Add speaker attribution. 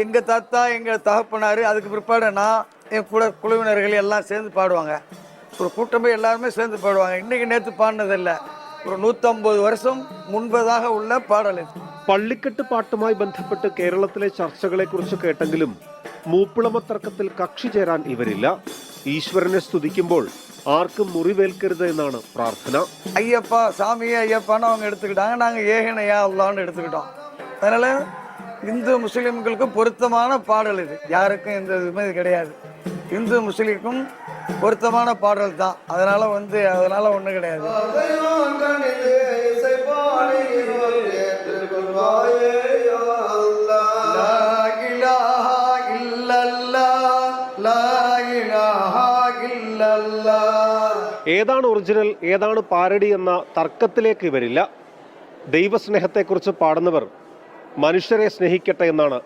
Speaker 1: எங்கள் தாத்தா எங்கள் தகப்பனார், அதுக்கு பிற்பாடு நான் என் கூட குழுவினர்கள் எல்லாம் சேர்ந்து பாடுவாங்க. ஒரு கூட்டமே எல்லாருமே சேர்ந்து பாடுவாங்க. இன்றைக்கி நேற்று பாடினதில்ல, ஒரு 150 வருஷம் മുൻപதாக ഉള്ള പാടൽ ഇത്.
Speaker 2: പള്ളിക്കെട്ട് പാട്ടുമായി ബന്ധപ്പെട്ട് കേരളത്തിലെ ചർച്ചകളെക്കുറിച്ച് കേട്ടെങ്കിലും മൂപ്പിളമ തർക്കത്തിൽ കക്ഷി ചേരാൻ ഇവരില്ല. ഈശ്വരനെ സ്തുതിക്കുമ്പോൾ ആർക്കും മുറിവേൽക്കരുത് എന്നാണ് പ്രാർത്ഥന.
Speaker 1: ஐயப்பா சாமியே ஐயப்பான்னு அவங்க எடுத்துக்கிட்டாங்க, நாங்கள் ஏகனையா அல்லான்னு எடுத்துக்கிட்டோம். அதனால் இந்து முஸ்லீம்களுக்கும் பொருத்தமான பாடல் இது, யாருக்கும் எந்த இதுவுமே இது கிடையாது. இந்து முஸ்லீமுக்கும் பொருத்தமான பாடல் தான். அதனால் ஒன்றும் கிடையாது.
Speaker 2: ഏതാണ് ഒറിജിനൽ ഏതാണ് പാരഡി എന്ന തർക്കത്തിലേക്ക് ഇവരില്ല. ദൈവസ്നേഹത്തെക്കുറിച്ച് പാടുന്നവർ മനുഷ്യരെ സ്നേഹിക്കട്ടെ എന്നാണ്